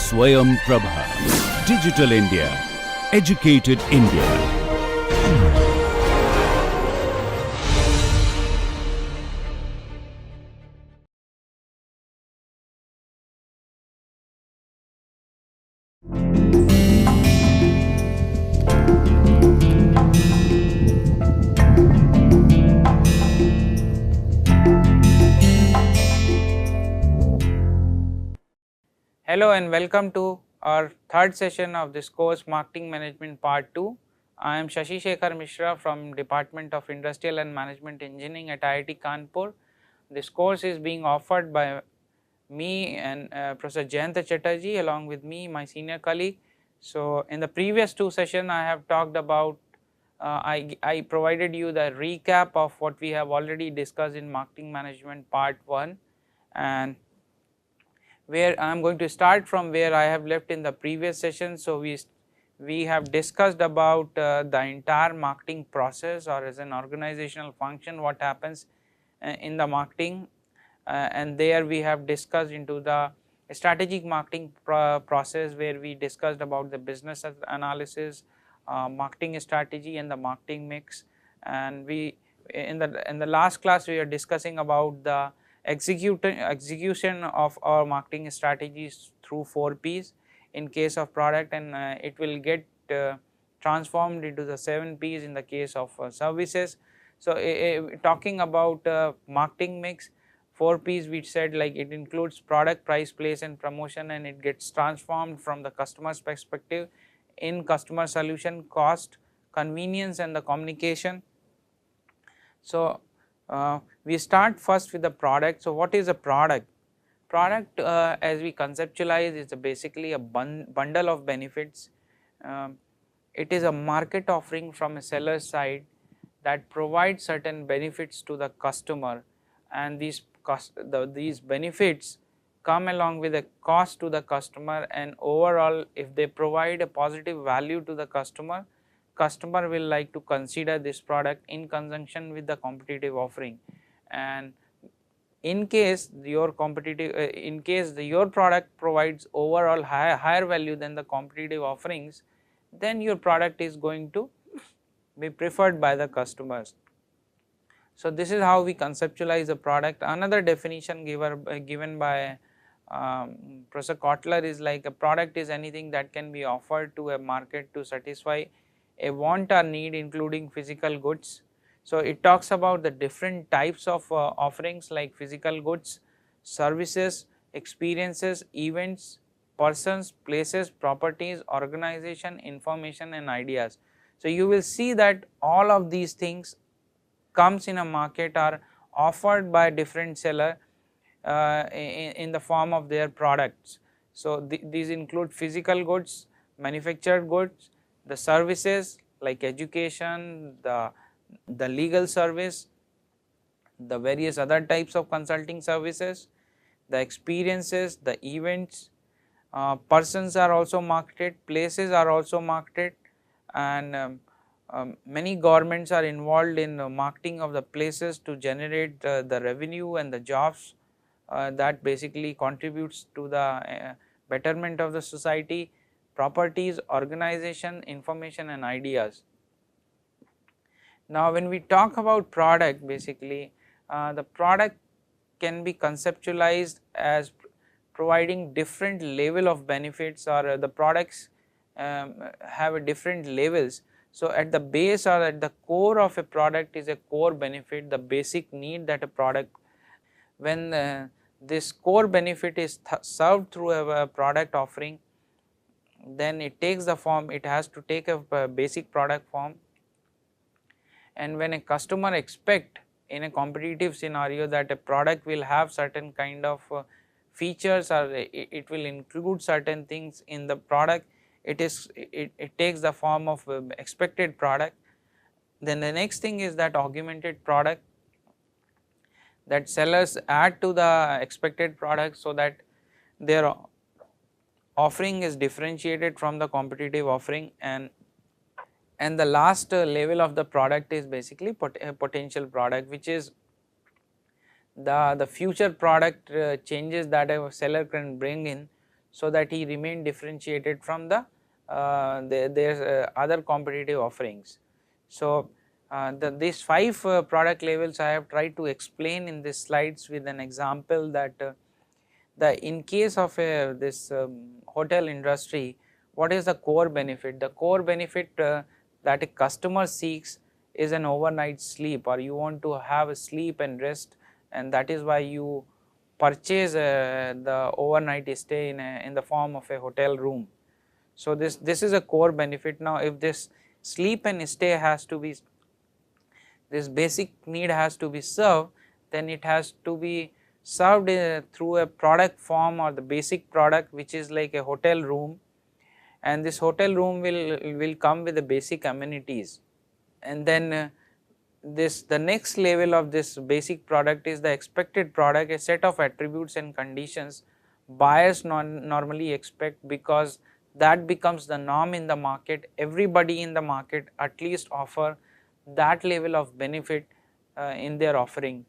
Swayam Prabha. Digital India. Educated India. Hello and welcome to our third session of this course Marketing Management Part 2. I am Shashi Shekhar Mishra from Department of Industrial and Management Engineering at IIT Kanpur. This course is being offered by me and Professor Jayanta Chatterjee along with me, my senior colleague. So, in the previous two sessions I have talked about, I provided you the recap of what we have already discussed in Marketing Management Part 1, and where I am going to start from where I have left in the previous session. So, we have discussed about the entire marketing process, or as an organizational function, what happens in the marketing, and there we have discussed into the strategic marketing process, where we discussed about the business analysis, marketing strategy and the marketing mix. And we in the last class we are discussing about the execution of our marketing strategies through 4 P's in case of product, and it will get transformed into the 7 P's in the case of services. So, talking about marketing mix, 4 P's we said, like, it includes product, price, place and promotion, and it gets transformed from the customer's perspective in customer solution, cost, convenience and the communication. So, we start first with the product. So, what is a product? Product, as we conceptualize, is basically a bundle of benefits. It is a market offering from a seller's side that provides certain benefits to the customer, and these benefits come along with a cost to the customer, and overall if they provide a positive value to the customer will like to consider this product in conjunction with the competitive offering. And in case your product provides overall higher value than the competitive offerings, then your product is going to be preferred by the customers. So, this is how we conceptualize a product. Another definition given by Professor Kotler is like, a product is anything that can be offered to a market to satisfy a want or need, including physical goods. So, it talks about the different types of offerings, like physical goods, services, experiences, events, persons, places, properties, organization, information and ideas. So, you will see that all of these things comes in a market are offered by different seller in the form of their products. So, these include physical goods, manufactured goods, the services like education, the legal service, the various other types of consulting services, the experiences, the events, persons are also marketed, places are also marketed, and many governments are involved in marketing of the places to generate the revenue and the jobs that basically contributes to the betterment of the society, properties, organization, information and ideas. Now, when we talk about product, basically the product can be conceptualized as providing different level of benefits, or the products have a different levels. So, at the base or at the core of a product is a core benefit, the basic need that a product, when this core benefit is served through a product offering, then it takes the form, it has to take a basic product form. And when a customer expect in a competitive scenario that a product will have certain kind of features, or it will include certain things in the product, it takes the form of expected product. Then the next thing is that augmented product, that sellers add to the expected product so that their offering is differentiated from the competitive offering. And the last level of the product is basically potential product, which is the future product changes that a seller can bring in. so that he remain differentiated from the their other competitive offerings. So, these 5 product levels I have tried to explain in these slides with an example that in case of this hotel industry, what is the core benefit? The core benefit that a customer seeks is an overnight sleep, or you want to have a sleep and rest, and that is why you purchase the overnight stay in the form of a hotel room. So, this is a core benefit. Now, if this sleep and stay has to be, this basic need has to be served, then it has to be served through a product form or the basic product, which is like a hotel room, and this hotel room will come with the basic amenities. And then the next level of this basic product is the expected product, a set of attributes and conditions buyers normally expect, because that becomes the norm in the market. Everybody in the market at least offer that level of benefit in their offering.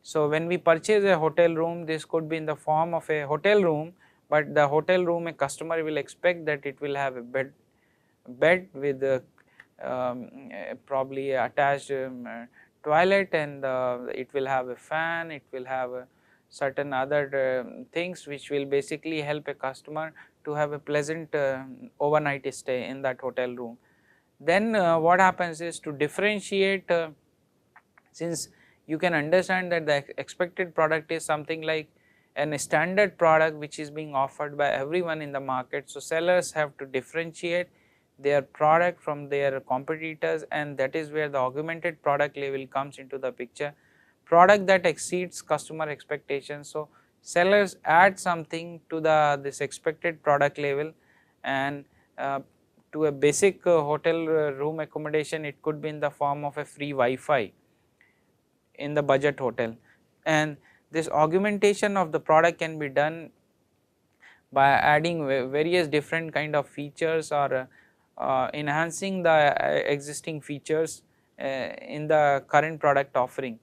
So, when we purchase a hotel room, this could be in the form of a hotel room, but the hotel room, a customer will expect that it will have a bed with probably attached toilet, and it will have a fan, it will have certain other things which will basically help a customer to have a pleasant overnight stay in that hotel room. Then what happens is, to differentiate, since you can understand that the expected product is something like a standard product which is being offered by everyone in the market. So, sellers have to differentiate their product from their competitors, and that is where the augmented product level comes into the picture, product that exceeds customer expectations. So, sellers add something to this expected product level, and to a basic hotel room accommodation, it could be in the form of a free Wi-Fi in the budget hotel, and this augmentation of the product can be done by adding various different kind of features, or enhancing the existing features in the current product offering.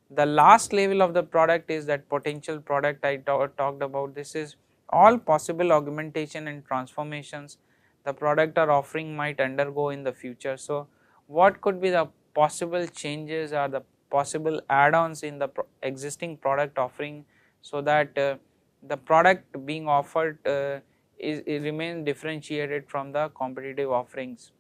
The last level of the product is that potential product I talked about. This is all possible augmentation and transformations the product or offering might undergo in the future. So, what could be the possible changes or the possible add-ons in the existing product offering, so that the product being offered it remains differentiated from the competitive offerings.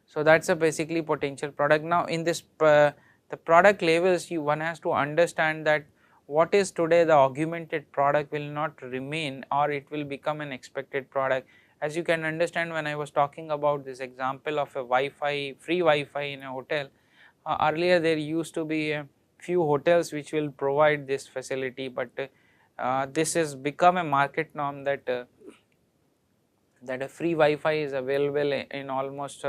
So, that is a basically potential product. Now, in this the product levels, one has to understand that what is today the augmented product will not remain, or it will become an expected product. As you can understand, when I was talking about this example of a Wi-Fi, free Wi-Fi in a hotel, earlier there used to be a few hotels which will provide this facility, but this has become a market norm that a free Wi-Fi is available in almost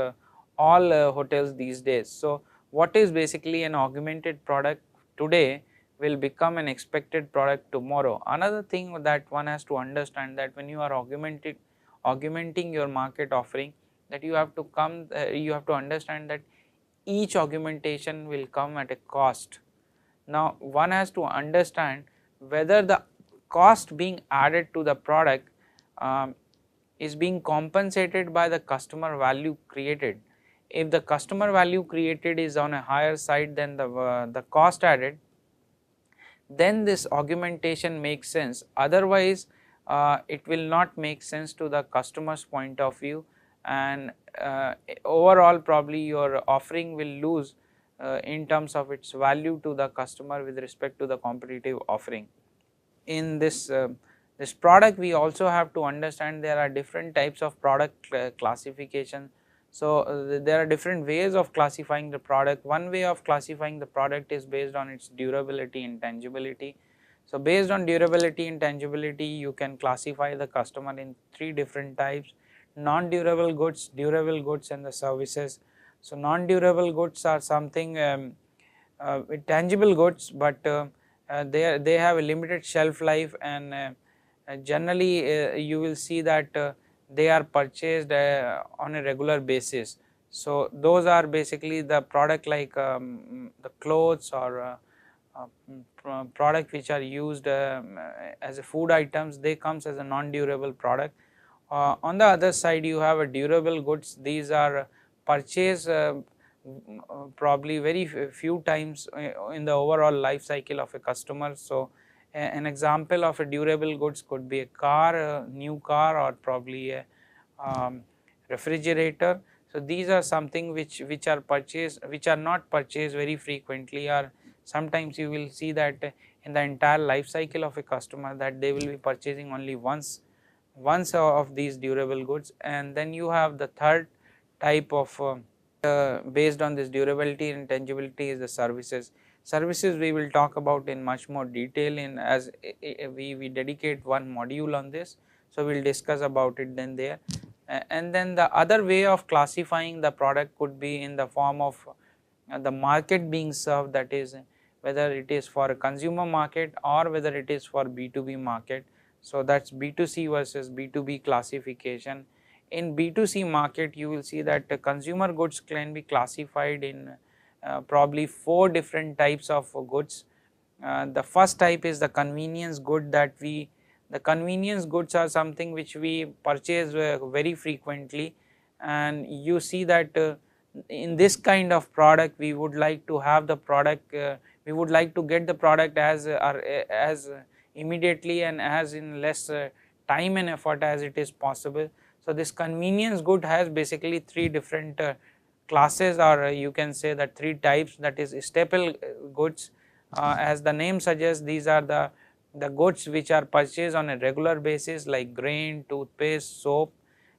all hotels these days. So, what is basically an augmented product today will become an expected product tomorrow. Another thing that one has to understand, that when you are augmenting your market offering, that you have to understand that each augmentation will come at a cost. Now, one has to understand whether the cost being added to the product is being compensated by the customer value created. If the customer value created is on a higher side than the cost added, then this augmentation makes sense. Otherwise, it will not make sense to the customer's point of view, and overall probably your offering will lose in terms of its value to the customer with respect to the competitive offering. In this product, we also have to understand there are different types of product classification. So, there are different ways of classifying the product. One way of classifying the product is based on its durability and tangibility. So, based on durability and tangibility, you can classify the customer in 3 different types: non-durable goods, durable goods, and the services. So, non-durable goods are something tangible goods, but they have a limited shelf life, and generally you will see that they are purchased on a regular basis. So, those are basically the product like the clothes, or product which are used as a food items, they comes as a non-durable product. On the other side you have a durable goods, these are purchased probably very few times in the overall life cycle of a customer. So, an example of a durable goods could be a car, a new car, or probably a refrigerator. So, these are something which are purchased, which are not purchased very frequently, or sometimes you will see that in the entire life cycle of a customer that they will be purchasing only once of these durable goods. And then you have the third type of based on this durability and tangibility is the services. Services we will talk about in much more detail in as we dedicate one module on this. So, we will discuss about it then there. And then the other way of classifying the product could be in the form of the market being served, that is whether it is for a consumer market or whether it is for B2B market. So, that is B2C versus B2B classification. In B2C market you will see that consumer goods can be classified in probably 4 different types of goods. The first type is the convenience good, the convenience goods are something which we purchase very frequently, and you see that in this kind of product we would like to have the product, we would like to get the product as immediately and as in less time and effort as it is possible. So, this convenience good has basically 3 different classes, or you can say that 3 types, that is staple goods. As the name suggests, these are the goods which are purchased on a regular basis like grain, toothpaste, soap.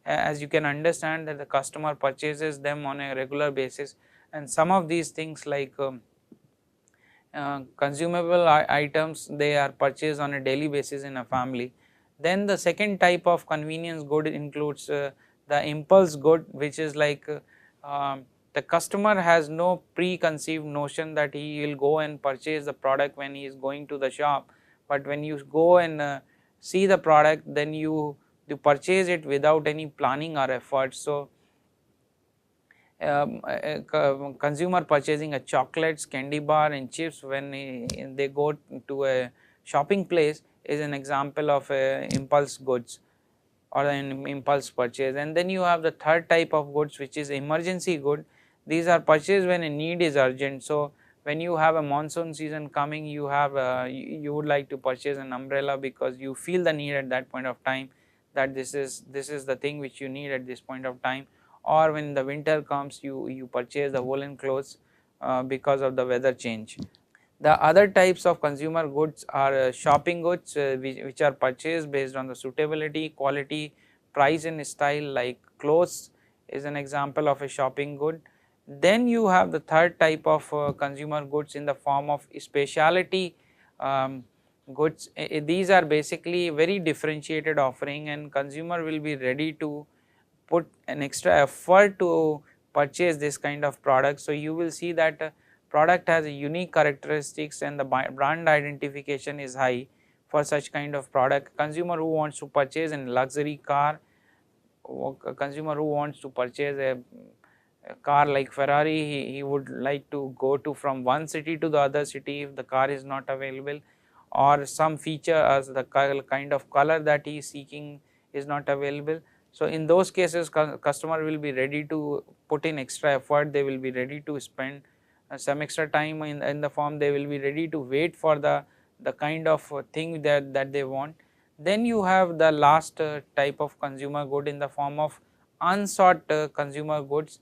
As you can understand that the customer purchases them on a regular basis, and some of these things like consumable items, they are purchased on a daily basis in a family. Then the second type of convenience good includes the impulse good, which is like the customer has no preconceived notion that he will go and purchase the product when he is going to the shop, but when you go and see the product, then you purchase it without any planning or effort. So, consumer purchasing a chocolates, candy bar and chips when they go to a shopping place is an example of impulse goods or an impulse purchase. And then you have the third type of goods, which is emergency good. These are purchased when a need is urgent. So, when you have a monsoon season coming, you have you would like to purchase an umbrella because you feel the need at that point of time, that this is the thing which you need at this point of time. Or when the winter comes, you purchase the woolen clothes because of the weather change. The other types of consumer goods are shopping goods, which are purchased based on the suitability, quality, price and style, like clothes is an example of a shopping good. Then you have the third type of consumer goods in the form of specialty goods. These are basically very differentiated offering, and consumer will be ready to put an extra effort to purchase this kind of product. So, you will see that product has a unique characteristics and the brand identification is high for such kind of product. Consumer who wants to purchase a luxury car, a consumer who wants to purchase a car like Ferrari, he would like to go to from one city to the other city if the car is not available, or some feature as the kind of color that he is seeking is not available. So, in those cases customer will be ready to put in extra effort, they will be ready to spend some extra time in the form, they will be ready to wait for the kind of thing that they want. Then you have the last type of consumer good in the form of unsought consumer goods,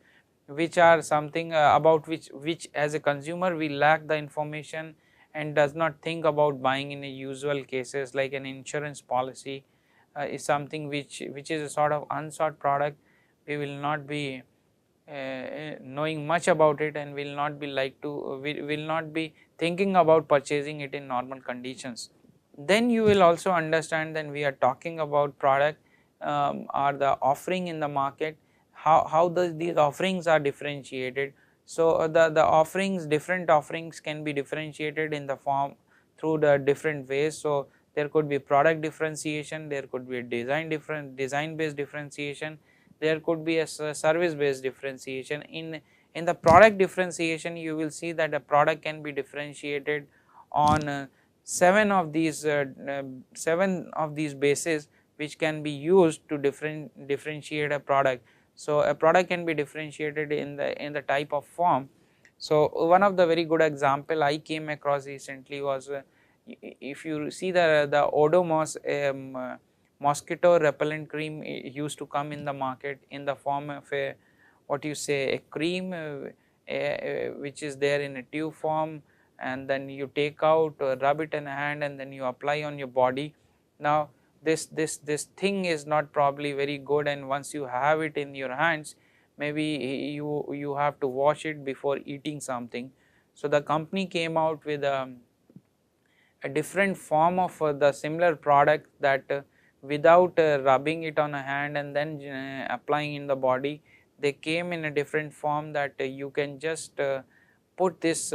which are something about which as a consumer we lack the information and does not think about buying in a usual cases, like an insurance policy is something which is a sort of unsought product. We will not be knowing much about it and will not be will not be thinking about purchasing it in normal conditions. Then you will also understand that we are talking about product or the offering in the market, how these offerings are differentiated. So, the offerings, different offerings can be differentiated in the form through the different ways. So, there could be product differentiation, there could be a design based differentiation, there could be a service based differentiation. In the product differentiation, you will see that a product can be differentiated on seven of these bases which can be used to differentiate a product. So a product can be differentiated in the type of form. So one of the very good example I came across recently was, if you see the Odomos mosquito repellent cream used to come in the market in the form of a, what you say, a cream which is there in a tube form, and then you take out, rub it in a hand, and then you apply on your body. Now this thing is not probably very good, and once you have it in your hands, maybe you have to wash it before eating something. So the company came out with a different form of the similar product, that without rubbing it on a hand and then applying in the body, they came in a different form, that you can just put this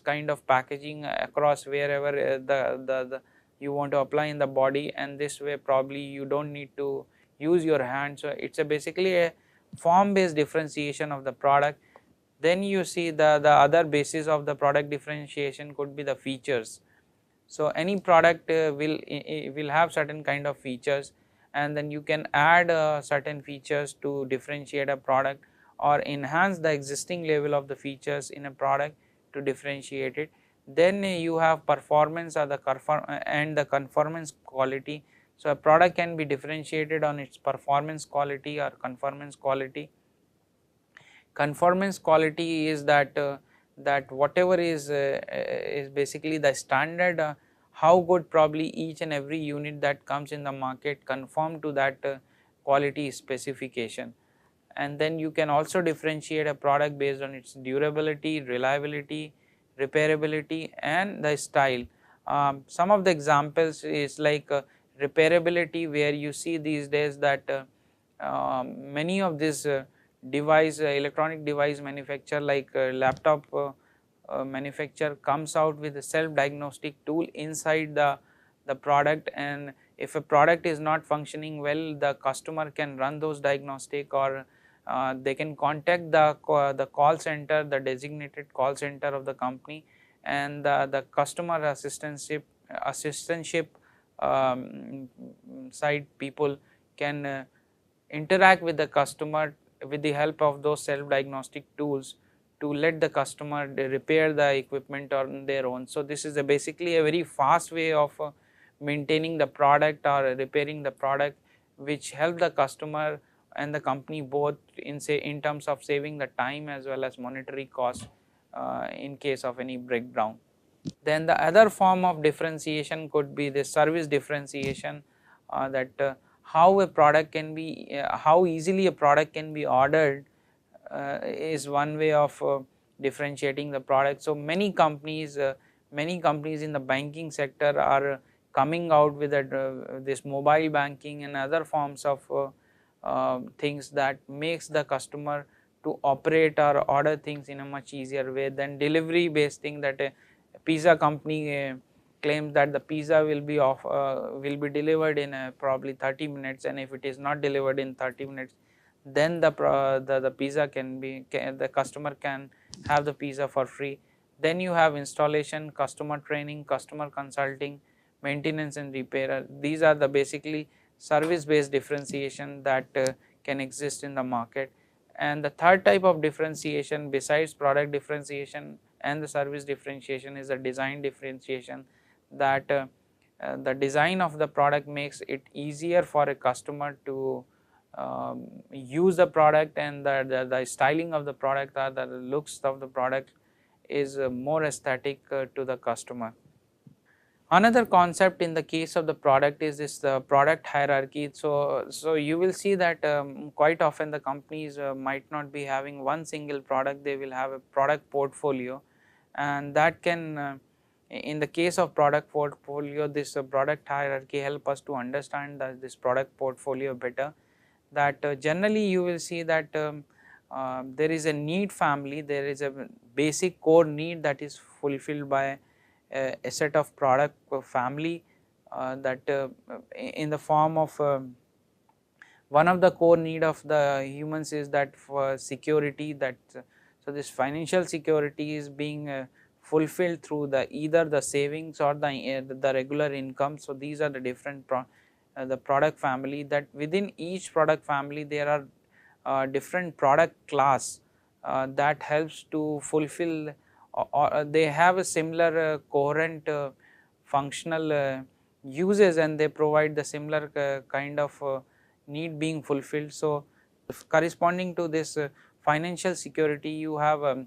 kind of packaging across wherever the you want to apply in the body, and this way probably you do not need to use your hand. So it is basically a form based differentiation of the product. Then you see the other basis of the product differentiation could be the features. So any product will have certain kind of features, and then you can add certain features to differentiate a product, or enhance the existing level of the features in a product to differentiate it. Then you have performance or and the conformance quality. So a product can be differentiated on its performance quality or conformance quality. Conformance quality is that whatever is basically the standard, how good probably each and every unit that comes in the market conform to that quality specification. And then you can also differentiate a product based on its durability, reliability, repairability, and the style. Some of the examples is like repairability, where you see these days that many of these electronic device manufacturer, like laptop manufacturer, comes out with a self diagnostic tool inside the product, and if a product is not functioning well, the customer can run those diagnostic, or they can contact the call center, the designated call center of the company, and the customer assistantship side people can interact with the customer with the help of those self diagnostic tools, to let the customer repair the equipment on their own. So this is basically a very fast way of maintaining the product or repairing the product, which help the customer and the company both in terms of saving the time as well as monetary cost in case of any breakdown. Then the other form of differentiation could be the service differentiation, that how a product can be, how easily a product can be ordered is one way of differentiating the product. So many companies in the banking sector are coming out with this mobile banking and other forms of things that makes the customer to operate or order things in a much easier way than delivery based thing, that a pizza company claims that the pizza will be delivered in probably 30 minutes, and if it is not delivered in 30 minutes, then the pizza the customer can have the pizza for free. Then you have installation, customer training, customer consulting, maintenance and repair. These are the basically service based differentiation that can exist in the market. And the third type of differentiation besides product differentiation and the service differentiation is the design differentiation, that the design of the product makes it easier for a customer to use the product, and the styling of the product or the looks of the product is more aesthetic to the customer. Another concept in the case of the product is this product hierarchy. So you will see that quite often the companies might not be having one single product, they will have a product portfolio, and that can in the case of product portfolio, this product hierarchy help us to understand this product portfolio better. That generally you will see that there is a need family, there is a basic core need that is fulfilled by a set of product family, that in the form of one of the core need of the humans is that for security, that so this financial security is being fulfilled through either the savings or the regular income. So, these are the different the product family. That within each product family there are different product class that helps to fulfill, or they have a similar coherent functional uses, and they provide the similar kind of need being fulfilled. So, corresponding to this financial security, you have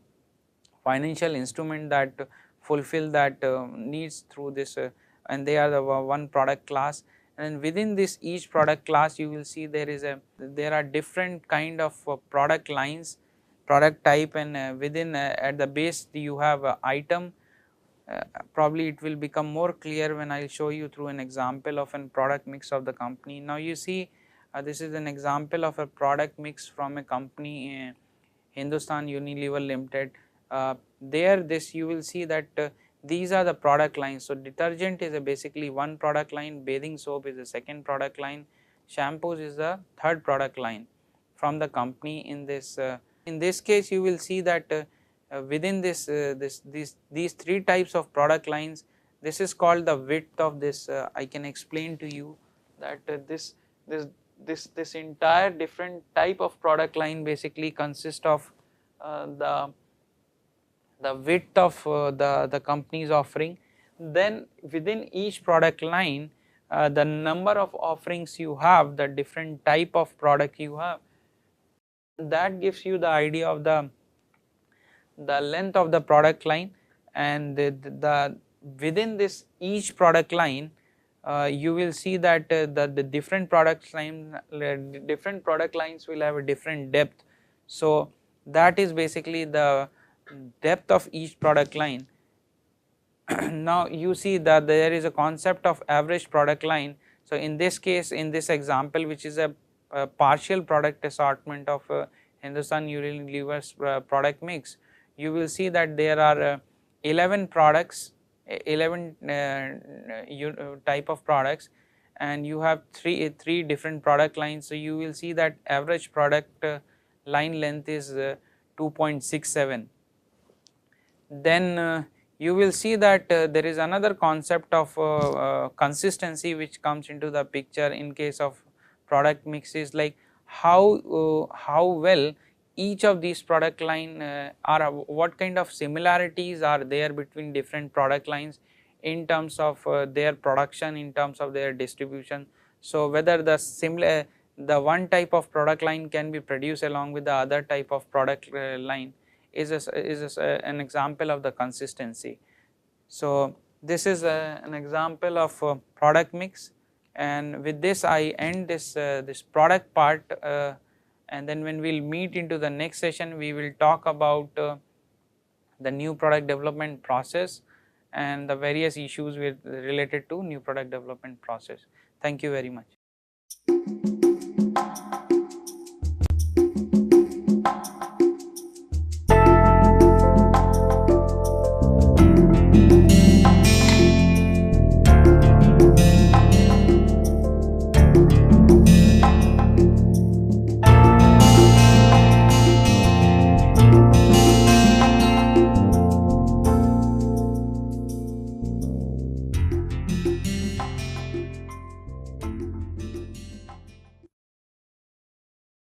financial instrument that fulfill that needs through this, and they are the one product class. And within this each product class, you will see there are different kind of product lines, product type, and within at the base you have item. Probably it will become more clear when I will show you through an example of a product mix of the company. Now, you see this is an example of a product mix from a company, Hindustan Unilever Limited. There this you will see that these are the product lines. So, detergent is basically one product line, bathing soap is the second product line, shampoos is the third product line from the company. In this case, you will see that within these three types of product lines, this is called the width of this. I can explain to you that this entire different type of product line basically consists of the width of the company's offering. Then within each product line, the number of offerings you have, the different type of product you have, that gives you the idea of the length of the product line. And within this each product line, you will see that the different product lines will have a different depth. So, that is basically the depth of each product line. Now, you see that there is a concept of average product line. So, in this case, in this example, which is a partial product assortment of Hindustan Unilever's product mix, you will see that there are 11 products, 11 type of products, and you have three different product lines. So, you will see that average product line length is 2.67. Then you will see that there is another concept of consistency which comes into the picture in case of product mix, is like how well each of these product line are, what kind of similarities are there between different product lines in terms of their production, in terms of their distribution. So, whether the one type of product line can be produced along with the other type of product line is an example of the consistency. So, this is an example of product mix, and with this I end this product part, and then when we will meet into the next session, we will talk about the new product development process and the various issues related to new product development process. Thank you very much.